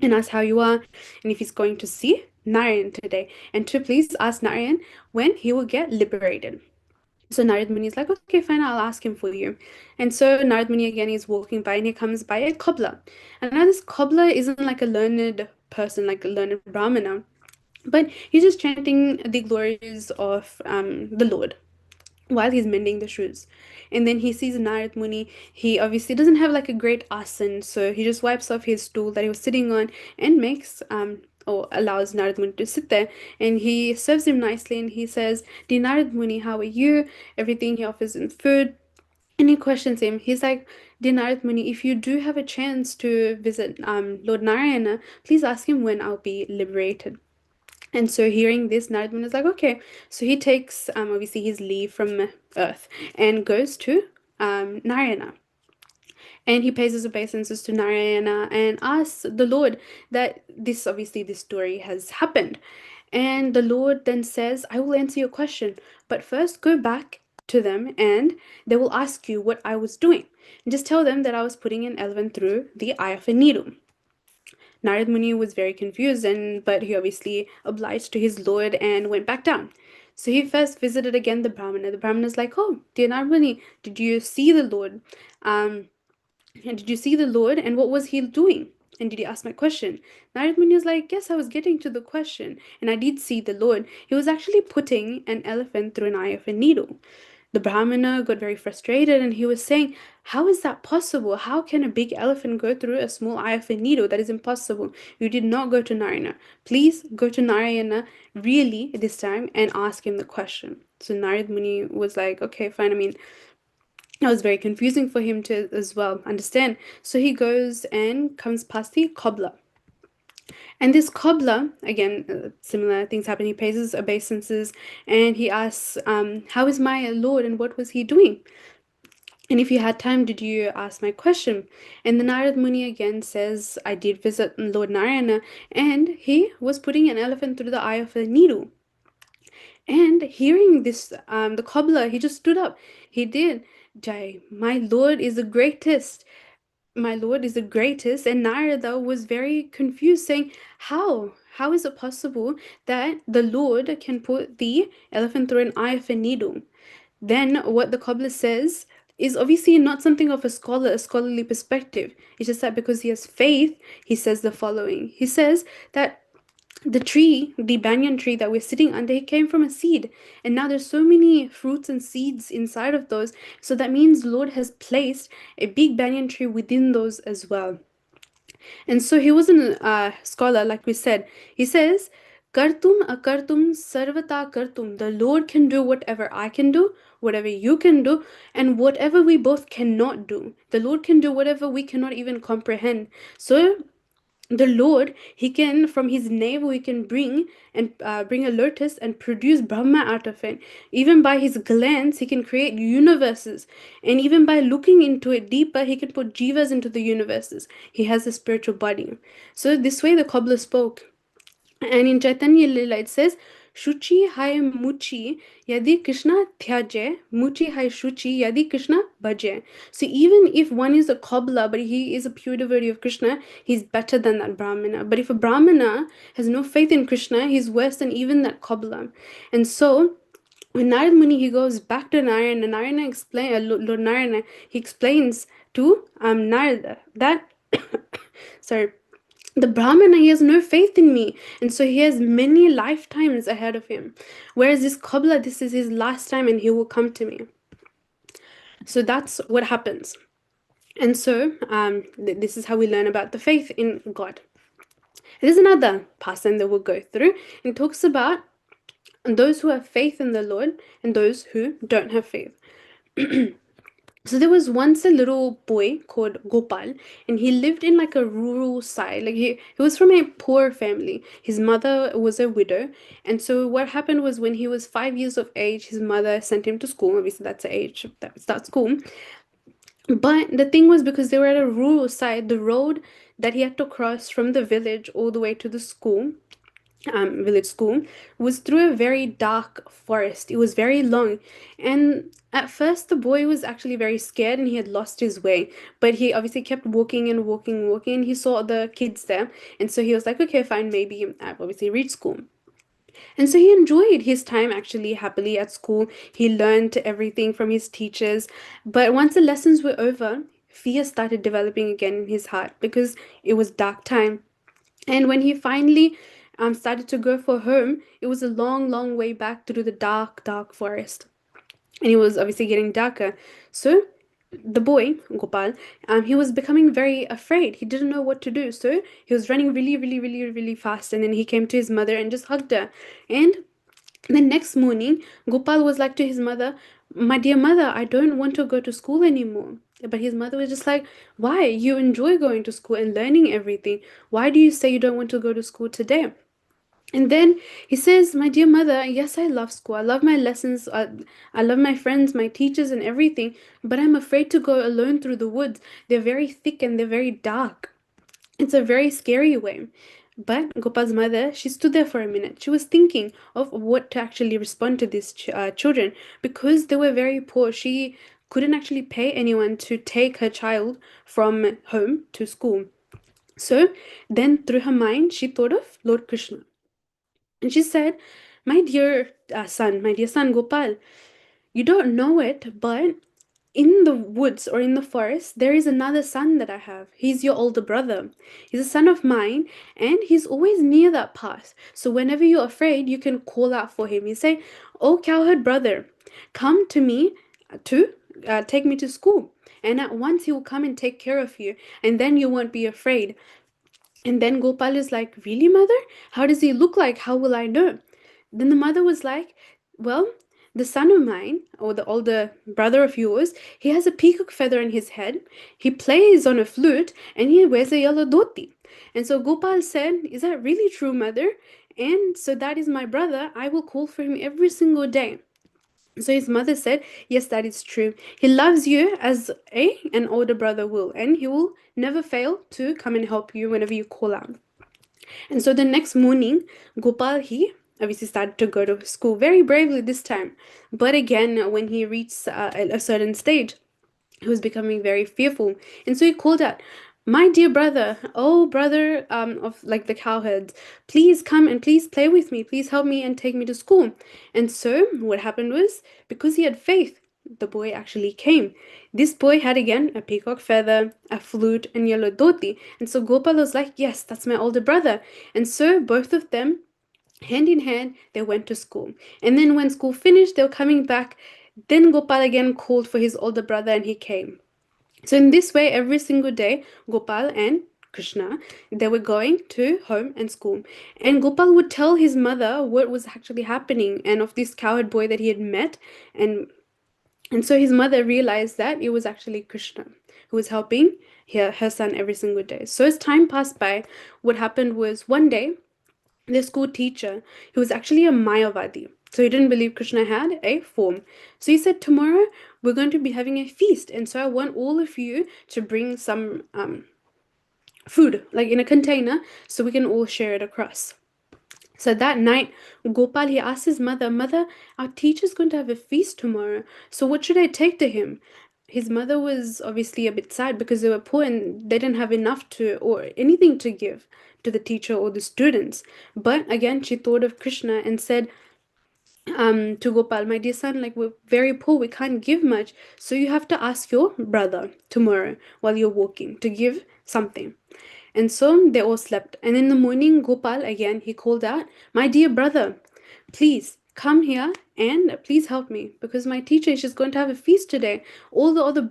and asked how you are and if he's going to see Narayan today, and to please ask Narayan when he will get liberated. So Narad Muni is like, okay, fine, I'll ask him for you. And so Narad Muni again is walking by and he comes by a cobbler. And now this cobbler isn't like a learned person, like a learned Brahmana, but he's just chanting the glories of the Lord. while he's mending the shoes. And then he sees Narad Muni. He obviously doesn't have like a great asan, so he just wipes off his stool that he was sitting on and makes or allows Narad Muni to sit there. And he serves him nicely and he says, "Dear Narad Muni, how are you?" Everything. He offers him food. And he questions him. He's like, "Dear Narad Muni, if you do have a chance to visit Lord Narayana, please ask him when I'll be liberated." And so hearing this, Narad is like, okay. So he takes obviously his leave from Earth and goes to Narayana. And he pays his obeisances to Narayana and asks the Lord that this story has happened. And the Lord then says, "I will answer your question, but first go back to them and they will ask you what I was doing. And just tell them that I was putting an elephant through the eye of a needle." Narad Muni was very confused, but he obviously obliged to his lord and went back down. So he first visited again the Brahmana. The Brahmana is like, "Oh, dear Narad Muni, did you see the Lord? And did you see the Lord? And what was he doing? And did he ask my question?" Narad Muni was like, "Yes, I was getting to the question, and I did see the Lord. He was actually putting an elephant through an eye of a needle." The Brahmana got very frustrated and he was saying, "How is that possible? How can a big elephant go through a small eye of a needle? That is impossible. You did not go to Narayana. Please go to Narayana really this time and ask him the question." So Narad Muni was like, "Okay, fine." I mean, it was very confusing for him to as well understand. So he goes and comes past the cobbler. And this cobbler, again, similar things happen. He pays his obeisances and he asks, "How is my lord and what was he doing? And if you had time, did you ask my question?" And the Narad Muni again says, "I did visit Lord Narayana and he was putting an elephant through the eye of a needle." And hearing this, the cobbler, he just stood up. He did. "Jai, my lord is the greatest. My lord is the greatest." And Narada was very confused, saying, "How? How is it possible that the Lord can put the elephant through an eye of a needle?" Then what the cobbler says is obviously not something of a scholarly perspective. It's just that because he has faith, he says the following. He says that the tree, the banyan tree that we're sitting under, it came from a seed. And now there's so many fruits and seeds inside of those. So that means Lord has placed a big banyan tree within those as well. And so he wasn't a scholar, like we said. He says, "Kartum akartum sarvata kartum." The Lord can do whatever I can do, whatever you can do, and whatever we both cannot do. The Lord can do whatever we cannot even comprehend. So the Lord, he can, from his navel, he can bring a lotus and produce Brahma out of it. Even by his glance, he can create universes. And even by looking into it deeper, he can put jivas into the universes. He has a spiritual body. So this way the cobbler spoke. And in Chaitanya Lila it says, "Shuchi hai muchi yadi Krishna thyaje, muchi hai shuchi yadi Krishna bhaje." So even if one is a cobbler, but he is a pure devotee of Krishna, he's better than that Brahmana. But if a Brahmana has no faith in Krishna, he's worse than even that cobbler. And so when Narad Muni he goes back to Narayana, Narayana explain Lord Narayana, he explains to Narada that sorry, the Brahmana, he has no faith in me, and so he has many lifetimes ahead of him. Whereas this cobbler, this is his last time, and he will come to me. So that's what happens. And so this is how we learn about the faith in God. There's another passage that we'll go through. It talks about those who have faith in the Lord and those who don't have faith. So there was once a little boy called Gopal, and he lived in like a rural side. Like he was from a poor family. His mother was a widow, and so what happened was when he was 5 years of age, his mother sent him to school. Obviously, that's the age that we start school. But the thing was, because they were at a rural side, the road that he had to cross from the village all the way to the school, village school, was through a very dark forest. It was very long, and at first the boy was actually very scared and he had lost his way. But he obviously kept walking and walking and walking, and he saw the kids there, and so he was like, "Okay, fine, maybe I've obviously reached school." And so he enjoyed his time actually happily at school. He learned everything from his teachers. But once the lessons were over, fear started developing again in his heart because it was dark time. And when he finally started to go for home, it was a long, long way back through the dark, dark forest. and it was obviously getting darker. So the boy Gopal, he was becoming very afraid. He didn't know what to do, so he was running really, really, really, really fast. And then he came to his mother and just hugged her. And the next morning, Gopal was like to his mother, "My dear mother, I don't want to go to school anymore." But his mother was just like, "Why? You enjoy going to school and learning everything. Why do you say you don't want to go to school today?" And then he says, "My dear mother, yes, I love school. I love my lessons. I love my friends, my teachers, and everything. But I'm afraid to go alone through the woods. They're very thick and they're very dark. It's a very scary way." But Gopal's mother, she stood there for a minute. She was thinking of what to actually respond to these children because they were very poor. She couldn't actually pay anyone to take her child from home to school. So then, through her mind, she thought of Lord Krishna. And she said, my dear son Gopal, you don't know it, but in the woods or in the forest, there is another son that I have. He's your older brother. He's a son of mine, and he's always near that path. So whenever you're afraid, you can call out for him. You say, "Oh, cowherd brother, come to me to take me to school." And at once he will come and take care of you, and then you won't be afraid. And then Gopal is like, "Really, mother? How does he look like? How will I know?" Then the mother was like, "Well, the son of mine, or the older brother of yours, he has a peacock feather in his head, he plays on a flute, and he wears a yellow dhoti." And so Gopal said, "Is that really true, mother? And so that is my brother. I will call for him every single day." So his mother said, "Yes, that is true. He loves you as an older brother will, and he will never fail to come and help you whenever you call out." And so the next morning, Gopal, he obviously started to go to school very bravely this time. But again, when he reached a certain stage, he was becoming very fearful. And so he called out, "My dear brother, oh brother of like the cowherds, please come and please play with me. Please help me and take me to school." And so what happened was, because he had faith, the boy actually came. This boy had again a peacock feather, a flute, and yellow dhoti. And so Gopal was like, "Yes, that's my older brother." And so both of them, hand in hand, they went to school. And then when school finished, they were coming back. Then Gopal again called for his older brother and he came. So in this way, every single day, Gopal and Krishna, they were going to home and school. And Gopal would tell his mother what was actually happening and of this cowherd boy that he had met. And so his mother realized that it was actually Krishna who was helping her son every single day. So as time passed by, what happened was one day, the school teacher, he was actually a Mayavadi. So he didn't believe Krishna had a form. So he said, "Tomorrow we're going to be having a feast. And so I want all of you to bring some food, like in a container, so we can all share it across." So that night, Gopal, he asked his mother, "Mother, our teacher's going to have a feast tomorrow. So what should I take to him?" His mother was obviously a bit sad because they were poor and they didn't have enough to or anything to give to the teacher or the students. But again, she thought of Krishna and said to Gopal, "My dear son, like we're very poor, we can't give much. So you have to ask your brother tomorrow while you're walking to give something." And so they all slept. And in the morning, Gopal again, he called out, "My dear brother, please come here and please help me because my teacher, she's going to have a feast today. All the other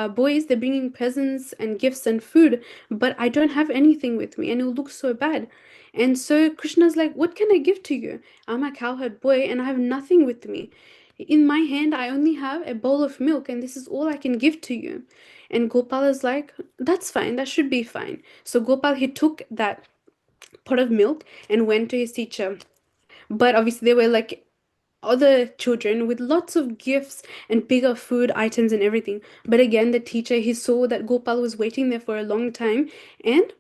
boys, they're bringing presents and gifts and food, but I don't have anything with me and it will look so bad." And so Krishna's like, "What can I give to you? I'm a cowherd boy and I have nothing with me. In my hand, I only have a bowl of milk and this is all I can give to you." And Gopal is like, "That's fine, that should be fine." So Gopal, he took that pot of milk and went to his teacher. But obviously, there were like other children with lots of gifts and bigger food items and everything. But again, the teacher, he saw that Gopal was waiting there for a long time and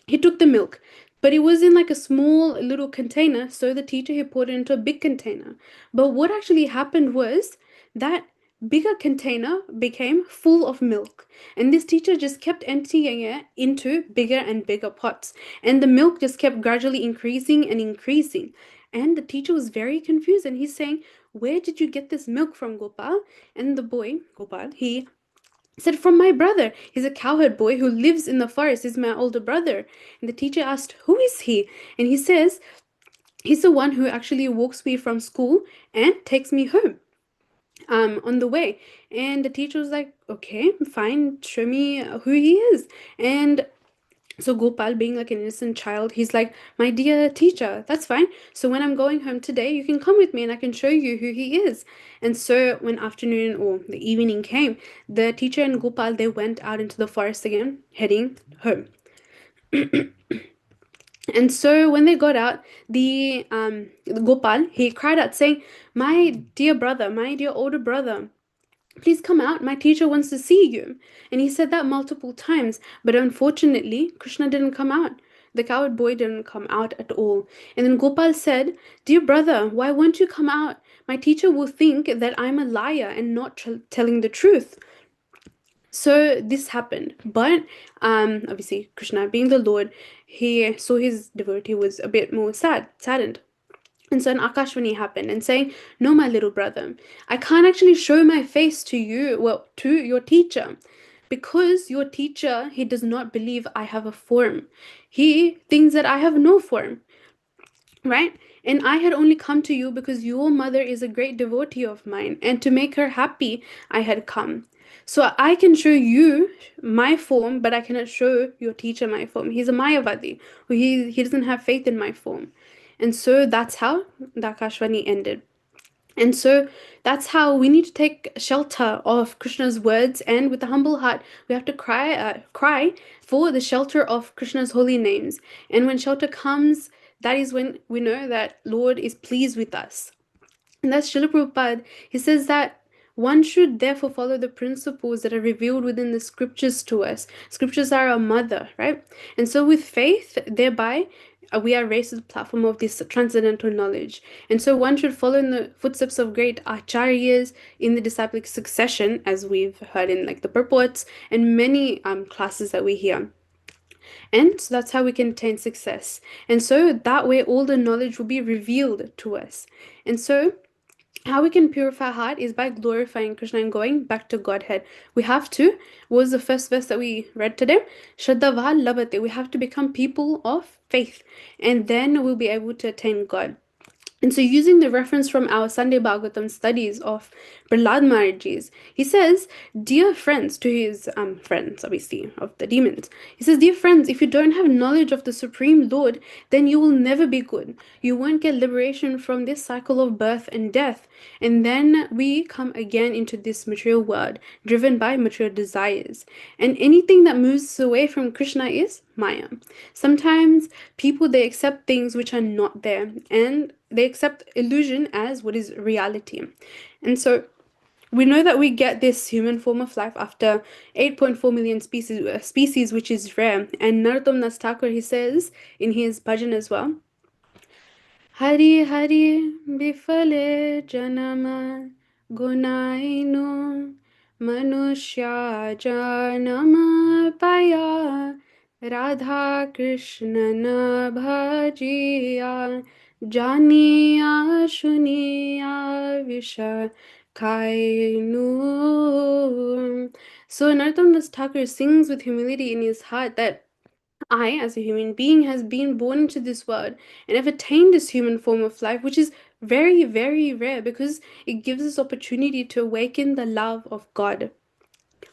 he took the milk, but it was in like a small little container. So the teacher, he poured it into a big container. But what actually happened was that bigger container became full of milk. And this teacher just kept emptying it into bigger and bigger pots. And the milk just kept gradually increasing and increasing. And the teacher was very confused and he's saying, "Where did you get this milk from, Gopal?" And the boy, Gopal, he said, "From my brother. He's a cowherd boy who lives in the forest. He's my older brother." And the teacher asked, "Who is he?" And he says, "He's the one who actually walks me from school and takes me home." on the way. And the teacher was like, okay, fine, show me who he is. And so Gopal, being like an innocent child, he's like, my dear teacher, that's fine. So when I'm going home today, you can come with me and I can show you who he is. And so when afternoon or the evening came, the teacher and Gopal, they went out into the forest again, heading home. And so when they got out, the Gopal, he cried out saying, my dear brother, my dear older brother, please come out. My teacher wants to see you. And he said that multiple times. But unfortunately, Krishna didn't come out. The coward boy didn't come out at all. And then Gopal said, dear brother, why won't you come out? My teacher will think that I'm a liar and not telling the truth. So this happened. But obviously, Krishna, being the Lord, he saw his devotee was a bit more saddened. And so an Akashvani happened and saying, no, my little brother, I can't actually show my face to you, well, to your teacher, because your teacher, he does not believe I have a form. He thinks that I have no form, right? And I had only come to you because your mother is a great devotee of mine, and to make her happy, I had come. So I can show you my form, but I cannot show your teacher my form. He's a Mayavadi. He doesn't have faith in my form. And so that's how the Akashvani ended. And so that's how we need to take shelter of Krishna's words, and with a humble heart, we have to cry for the shelter of Krishna's holy names. And when shelter comes, that is when we know that Lord is pleased with us. And that's Srila Prabhupada. He says that one should therefore follow the principles that are revealed within the scriptures to us. Scriptures are our mother, right? And so with faith, thereby, we are raised to the platform of this transcendental knowledge. And so one should follow in the footsteps of great acharyas in the disciplic succession, as we've heard in like the purports and many classes that we hear. And so that's how we can attain success. And so that way all the knowledge will be revealed to us. And so how we can purify our heart is by glorifying Krishna and going back to Godhead. We have to, what was the first verse that we read today? Shraddhava labhate. We have to become people of faith, and then we'll be able to attain God. And so, using the reference from our Sunday Bhagavatam studies of Prahlad Maharaj's, he says, dear friends, to his friends, obviously, of the demons, he says, dear friends, if you don't have knowledge of the Supreme Lord, then you will never be good. You won't get liberation from this cycle of birth and death. And then we come again into this material world, driven by material desires. And anything that moves away from Krishna is Maya. Sometimes people, they accept things which are not there, and they accept illusion as what is reality. And so we know that we get this human form of life after 8.4 million species, which is rare. And Narottam Das Thakur, he says in his bhajan as well, Hari Hari Bifale Janama Gunainu Manushya Janama Paya Radha Krishna Bhajiya Janiya Shuniya Visha Kainu. So Narottam Das Thakur sings with humility in his heart that I, as a human being, has been born into this world and have attained this human form of life, which is very, very rare because it gives us opportunity to awaken the love of God.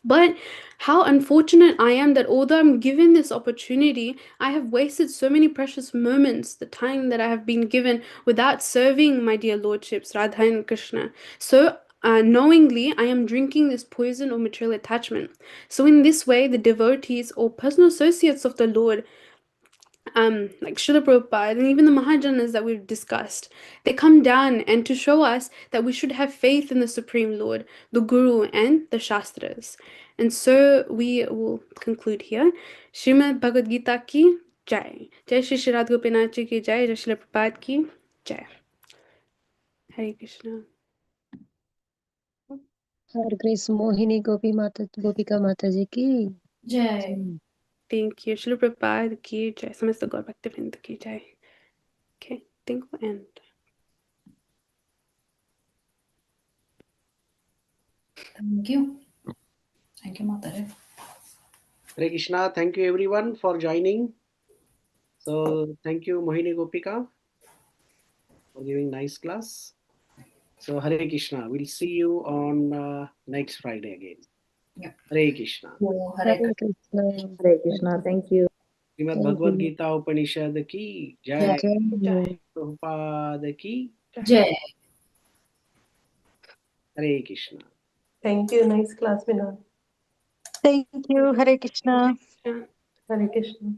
But how unfortunate I am that although I'm given this opportunity, I have wasted so many precious moments, the time that I have been given, without serving my dear lordships, Radha and Krishna. So, knowingly, I am drinking this poison of material attachment. So, in this way, the devotees or personal associates of the Lord, like Srila Prabhupada and even the Mahajanas that we've discussed, they come down and to show us that we should have faith in the Supreme Lord, the Guru, and the Shastras. And so we will conclude here. Srimad Bhagavad Gita ki Jai. Jai Shri Shri Radha Gopinath Ji ki Jai. Jai Srila Prabhupada ki Jai. Hare Krishna. Her grace Mohini गोपिका माता जी की जय Thank you. Srila Prabhupada ki Jai. Samasta Gaur Bhaktivinoda ki Jai. Okay, I think we'll end. Thank you माता रे Hare Krishna. Thank you everyone for joining. So thank you Mohini Gopika for giving nice class. So Hare Krishna. We'll see you on next Friday again. Yeah. Hare Krishna. Oh, Hare Hare Krishna. Krishna. Hare Krishna. Thank you. Srimad Thank Bhagavad you. Gita Upanishad ki Jai. Jai. Jai. Prabhupada ki Jai. Hare Krishna. Thank you. Nice class, Vinod. Thank you. Hare Krishna. Yeah. Hare Krishna.